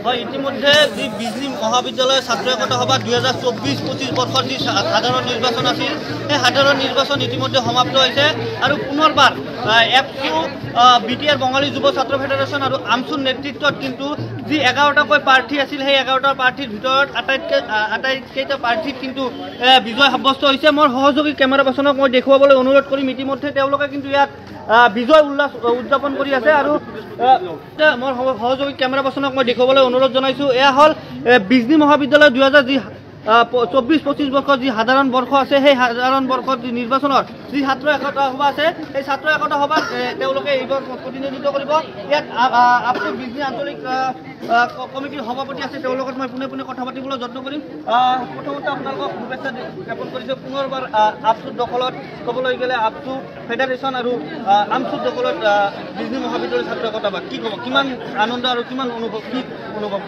হয় ইতিমধ্যে যি বিজনী মহাবিদ্যালয় ছাত্ৰ একতা সভা 2024-25 বৰ্ষৰ যি সাধাৰণ নিৰ্বাচন আছিল সেই সাধাৰণ নিৰ্বাচন ইতিমধ্যে সমাপ্ত হৈছে আৰু পুনৰবাৰ এপছু বিটিআৰ বঙালী যুৱ ছাত্ৰ ফেডাৰেশ্যন আৰু আমছুৰ নেতৃত্বত কিন্তু যি 11টাকৈ প্ৰাৰ্থী আছিল সেই 11টা প্ৰাৰ্থীৰ ভিতৰত আটাইকেইটা প্ৰাৰ্থীত কিন্তু বিজয় সাব্যস্ত হৈছে। মোৰ সহযোগী কেমেৰা পাৰ্চনক মই দেখুৱাবলৈ অনুৰোধ কৰিম। ইতিমধ্যে তেওঁলোকে কিন্তু ইয়াত বিজয় উল্লাস উদযাপন কৰি আছে আৰু মোৰ সহযোগী কেমেৰা পাৰ্চনক মই দেখুৱাবলৈ অনুৰোধ জনাইছোঁ। এয়া হ'ল বিজনী মহাবিদ্যালয় 2024-25 বৰ্ষৰ যি সাধাৰণ বৰ্ষ আছে সেই সাধাৰণ বৰ্ষৰ যি নিৰ্বাচনৰ যি ছাত্ৰ একতা সভা আছে সেই ছাত্ৰ একতা সভাত তেওঁলোকে এইবাৰ প্ৰতিনিধিত্ব কৰিব। ইয়াত আপছুৰ বিজনী আঞ্চলিক কমিটিৰ সভাপতি আছে, তেওঁৰ লগত মই পোনে কথা পাতিবলৈ যত্ন কৰিম। প্ৰথমতে আপোনালোকক শুভেচ্ছা জ্ঞাপন কৰিছোঁ। পুনৰবাৰ আপছুৰ দখলত ক'বলৈ গ'লে আপছু ফেডাৰেশ্যন আৰু আমছুৰ দখলত বিজনী মহাবিদ্যালয় ছাত্ৰ একতা সভা কি ক'ব, কিমান আনন্দ আৰু কিমান অনুভৱ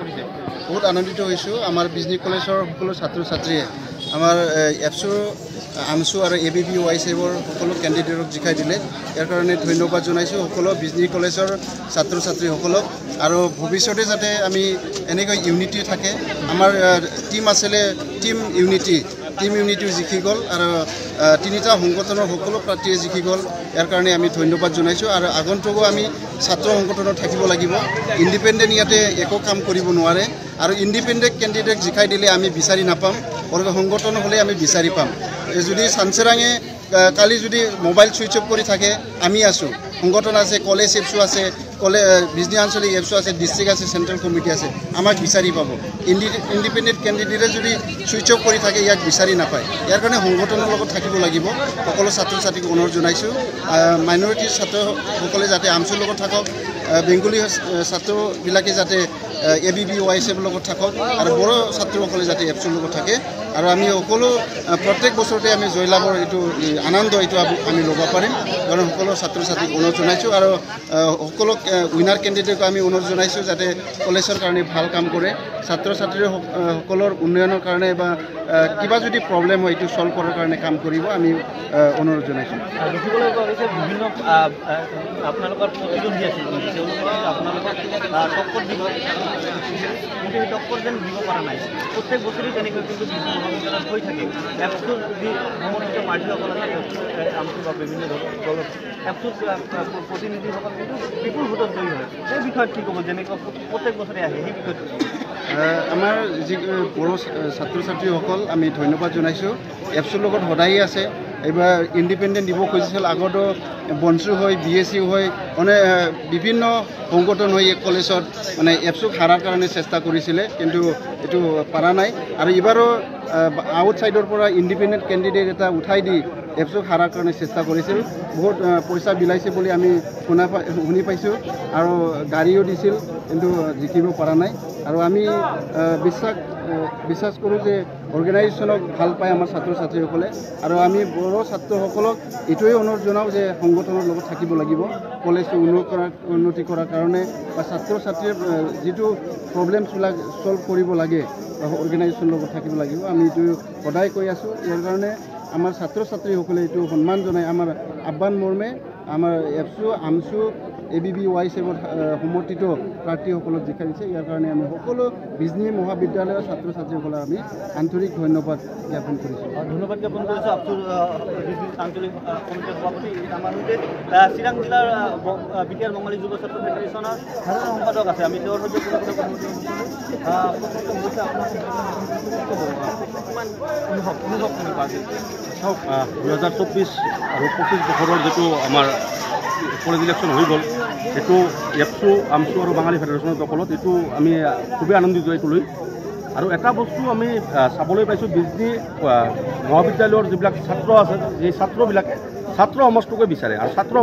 কৰিছে? বহুত আনন্দিত হৈছোঁ। আমাৰ বিজনী কলেজৰ সকলো ছাত্ৰ ছাত্ৰীয়ে আমাৰ এপছু আমছু আৰু ABBYCৰ সকলো কেণ্ডিডেটক জিকাই দিলে, ইয়াৰ কাৰণে ধন্যবাদ জনাইছোঁ সকলো বিজনী কলেজৰ ছাত্ৰ ছাত্ৰীসকলক। আৰু ভৱিষ্যতে যাতে আমি এনেকৈ ইউনিটি থাকে, আমাৰ টিম আছিলে টিম ইউনিটিও জিকি গ'ল আৰু তিনিটা সংগঠনৰ সকলো প্ৰাৰ্থীয়ে জিকি গ'ল, ইয়াৰ কাৰণে আমি ধন্যবাদ জনাইছোঁ। আৰু আগন্তুকো আমি ছাত্ৰ সংগঠনত থাকিব লাগিব। ইণ্ডিপেণ্ডেণ্ট ইয়াতে একো কাম কৰিব নোৱাৰে আৰু ইণ্ডিপেণ্ডেণ্ট কেণ্ডিডেট জিকাই দিলে আমি বিচাৰি নাপাম, সংগঠন হ'লে আমি বিচাৰি পাম। যদি চাঞ্চেৰাঙে কালি যদি মোবাইল ছুইচ অফ কৰি থাকে, আমি আছোঁ, সংগঠন আছে, কলেজ এপছু আছে, বিজনী আঞ্চলিক এপছু আছে, ডিষ্ট্ৰিক্ট আছে, চেণ্ট্ৰেল কমিটি আছে, আমাক বিচাৰি পাব। ইণ্ডিপেণ্ডেণ্ট কেণ্ডিডেটে যদি ছুইচ অফ কৰি থাকে ইয়াক বিচাৰি নাপায়। ইয়াৰ কাৰণে সংগঠনৰ লগত থাকিব লাগিব। সকলো ছাত্ৰ ছাত্ৰীক অনুৰোধ জনাইছোঁ। মাইনৰিটিৰ ছাত্ৰসকলে যাতে আমছুৰ লগত থাকক, বেংগলী ছাত্ৰবিলাকে যাতে ABBYCৰ লগত থাকক আৰু বড়ো ছাত্ৰসকলে যাতে এপছুৰ লগত থাকে। আৰু আমি সকলো প্ৰত্যেক বছৰতে আমি জয়লাভৰ এইটো আনন্দ এইটো আমি ল'ব পাৰিম। কাৰণ সকলো ছাত্ৰ ছাত্ৰীক অনুৰোধ জনাইছোঁ আৰু সকলো উইনাৰ কেণ্ডিডেটক আমি অনুৰোধ জনাইছোঁ যাতে কলেজৰ কাৰণে ভাল কাম কৰে, ছাত্ৰ ছাত্ৰীসকলৰ উন্নয়নৰ কাৰণে বা কিবা যদি প্ৰব্লেম হয় এইটো ছল্ভ কৰাৰ কাৰণে কাম কৰিব, আমি অনুৰোধ জনাইছোঁ। দেখিবলৈ পোৱা গৈছে বিভিন্ন আপোনালোকৰ প্ৰতিদ্বন্দ্বী আছিল, তেওঁলোকে আপোনালোকক টক্কৰ দিব পৰা নাই। প্ৰত্যেক বছৰে তেনেকৈ কিন্তু বিজনী মহাবিদ্যালয়ত হৈ থাকে। এপছুৰ যি সমৰ্থিত প্ৰাৰ্থীসকল আছে আমছুৰ বা বিভিন্ন দলত এপছুৰ প্ৰতিনিধিসকল কিন্তু বিপুল ভোটত জয়ী হয়। সেই বিষয়ত কি ক'ব, যেনেকৈ প্ৰত্যেক বছৰে আহে সেই বিষয়ত? আমাৰ যি বড়ো ছাত্ৰ ছাত্ৰীসকল আমি ধন্যবাদ জনাইছোঁ। এপছুৰ লগত সদায়ে আছে। এইবাৰ ইণ্ডিপেণ্ডেণ্ট দিব খুজিছিল, আগতো বনচু হয়, BSC হয়, মানে বিভিন্ন সংগঠন হৈ এই কলেজত মানে এপছুক হাৰাৰ কাৰণে চেষ্টা কৰিছিলে, কিন্তু এইটো পৰা নাই। আৰু এইবাৰো আউটছাইডৰ পৰা ইণ্ডিপেণ্ডেণ্ট কেণ্ডিডেট এটা উঠাই দি এপছুক হাৰাৰ কাৰণে চেষ্টা কৰিছিল। বহুত পইচা বিলাইছে বুলি আমি শুনি পাইছোঁ আৰু গাড়ীও দিছিল, কিন্তু জিকিব পৰা নাই। আৰু আমি বিশ্বাস কৰোঁ যে অৰ্গেনাইজেশ্যনক ভাল পায় আমাৰ ছাত্ৰ ছাত্ৰীসকলে। আৰু আমি বড়ো ছাত্ৰসকলক এইটোৱে অনুৰোধ জনাওঁ যে সংগঠনৰ লগত থাকিব লাগিব, কলেজটো উন্নতি কৰাৰ কাৰণে বা ছাত্ৰ ছাত্ৰীৰ যিটো প্ৰব্লেমছবিলাক ছল্ভ কৰিব লাগে অৰ্গেনাইজেশ্যনৰ লগত থাকিব লাগিব। আমি এইটো সদায় কৈ আছোঁ। ইয়াৰ কাৰণে আমাৰ ছাত্ৰ ছাত্ৰীসকলে এইটো সন্মান জনাই আমাৰ আহ্বান মৰ্মে আমাৰ এপছু আমছু ABBYCৰ সমৰ্থিত প্ৰাৰ্থীসকলক জিকাই দিছে। ইয়াৰ কাৰণে আমি সকলো বিজনী মহাবিদ্যালয়ৰ ছাত্ৰ ছাত্ৰীসকলক আমি আন্তৰিক ধন্যবাদ জ্ঞাপন কৰিছোঁ। ধন্যবাদ জ্ঞাপন কৰিছোঁ আপছুৰ আঞ্চলিক কমিটিৰ সভাপতি। আমাৰ সৈতে চিৰাং জিলাৰ বিটিআৰ বঙালী যুৱ ছাত্ৰ ফেডাৰেশ্যনৰ সাধাৰণ সম্পাদক আছে, আমি তেওঁৰ সৈতে অনুভৱ কেনেকুৱা আছে? চাওক, 2024 আৰু 25 বছৰৰ যিটো আমাৰ কলেজ ইলেকশ্যন হৈ গ'ল, সেইটো এপছু আমছু আৰু বাঙালী ফেডাৰেশ্যনৰ দখলত, এইটো আমি খুবেই আনন্দিত এইটো লৈ। আৰু এটা বস্তু আমি চাবলৈ পাইছোঁ, বিজনী মহাবিদ্যালয়ৰ যিবিলাক ছাত্ৰ আছে, এই ছাত্ৰবিলাকে ছাত্ৰ সমাজটোকে বিচাৰে আৰু ছাত্ৰ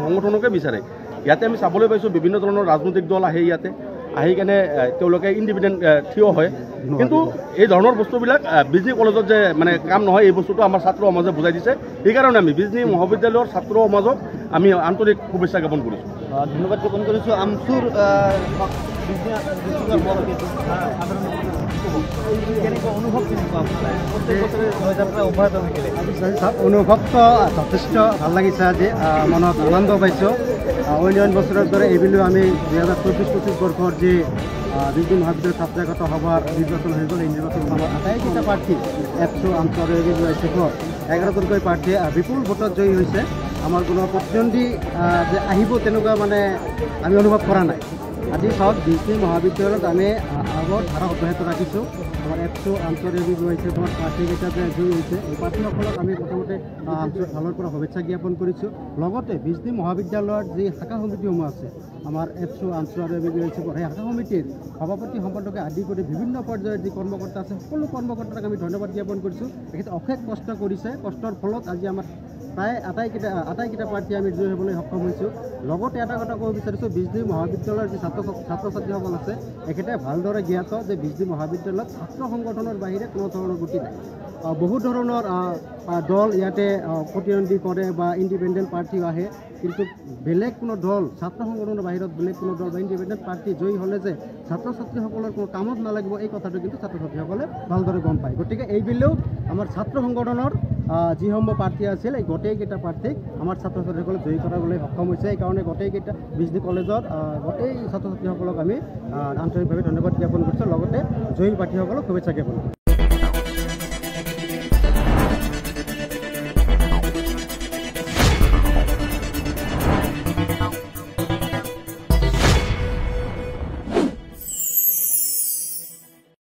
সংগঠনকে বিচাৰে। ইয়াতে আমি চাবলৈ পাইছোঁ বিভিন্ন ধৰণৰ ৰাজনৈতিক দল আহে, ইয়াতে আহি কেনে তেওঁলোকে ইণ্ডিপেণ্ডেণ্ট থিয় হয়, কিন্তু এই ধৰণৰ বস্তুবিলাক বিজনী কলেজত যে মানে কাম নহয়, এই বস্তুটো আমাৰ ছাত্ৰ সমাজে বুজাই দিছে। সেইকাৰণে আমি বিজনী মহাবিদ্যালয়ৰ ছাত্ৰ সমাজক আমি আন্তৰিক শুভেচ্ছা জ্ঞাপন কৰিছোঁ। ধন্যবাদ জ্ঞাপন কৰিছোঁ। আমছুৰ অনুভৱটো যথেষ্ট ভাল লাগিছে। আজি মনত আনন্দ পাইছোঁ। অন্য বছৰৰ দৰে এইবুলিও আমি 2024-25 বৰ্ষৰ যি বিজনী মহাবিদ্যালয় ছাত্ৰাগত সভাৰ নিৰ্বাচন হয়ে গেল। এই নিৰ্বাচন আমাৰ আটাইকেইটা প্ৰাৰ্থী এফচু আমচু আৰ এবিবি ওয়াই চেভৰ 11জনকৈ প্ৰাৰ্থীয়ে বিপুল ভোটত জয়ী হৈছে। আমাৰ কোনো প্ৰতিদ্বন্দ্বী যে আহিব তেনেকুৱা মানে আমি অনুভৱ কৰা নাই। আজি চাওক বিজনী মহাবিদ্যালয়ত আমি আগৰ ধাৰা অব্যাহত ৰাখিছোঁ। আমাৰ এফচু আমচু আৰু এবিবি ওয়াই চেভৰ প্ৰাৰ্থীকেইটা যে জয়ী হৈছে এই প্ৰাৰ্থীসকলক আমি প্ৰথমতে আমচুৰ ফালৰ পৰা শুভেচ্ছা জ্ঞাপন কৰিছোঁ। লগতে বিজনী মহাবিদ্যালয়ৰ যি শাখা সমিতিসমূহ আছে আমাৰ এফচু আমচু আৰু এবিবি ওয়াই চেভৰ সেই শাখা সমিতিৰ সভাপতি সম্পাদকে আদি কৰি বিভিন্ন পৰ্যায়ৰ যি কৰ্মকৰ্তা আছে সকলো কৰ্মকৰ্তাক আমি ধন্যবাদ জ্ঞাপন কৰিছোঁ। তেখেতে অশেষ কষ্ট কৰিছে। কষ্টৰ ফলত আজি আমাৰ প্ৰায় আটাইকেইটা প্ৰাৰ্থী আমি জয়ী হ'বলৈ সক্ষম হৈছোঁ। লগতে এটা কথা ক'ব বিচাৰিছোঁ, বিজনী মহাবিদ্যালয়ৰ যি ছাত্ৰ ছাত্ৰীসকল আছে তেখেতে ভালদৰে জ্ঞাত যে বিজনী মহাবিদ্যালয়ত ছাত্ৰ সংগঠনৰ বাহিৰে কোনো ধৰণৰ গতি নাই। বহু ধৰণৰ দল ইয়াতে প্ৰতিদ্বন্দ্বী কৰে বা ইণ্ডিপেণ্ডেণ্ট প্ৰাৰ্থীও আহে, কিন্তু বেলেগ কোনো দল ছাত্ৰ সংগঠনৰ বাহিৰত বেলেগ কোনো দল বা ইণ্ডিপেণ্ডেণ্ট প্ৰাৰ্থী জয়ী হ'লে যে ছাত্ৰ ছাত্ৰীসকলৰ কোনো কামত নালাগিব এই কথাটো কিন্তু ছাত্ৰ ছাত্ৰীসকলে ভালদৰে গম পায়। গতিকে এইবেলেও আমাৰ ছাত্ৰ সংগঠনৰ যিসমূহ প্ৰাৰ্থী আছিল এই গোটেইকেইটা প্ৰাৰ্থীক আমাৰ ছাত্ৰ ছাত্ৰীসকলে জয়ী কৰাবলৈ সক্ষম হৈছে। সেইকাৰণে গোটেইকেইটা বিজনী কলেজৰ গোটেই ছাত্ৰ ছাত্ৰীসকলক আমি আন্তৰিকভাৱে ধন্যবাদ জ্ঞাপন কৰিছোঁ। লগতে জয়ী প্ৰাৰ্থীসকলক শুভেচ্ছা জ্ঞাপন কৰিছোঁ।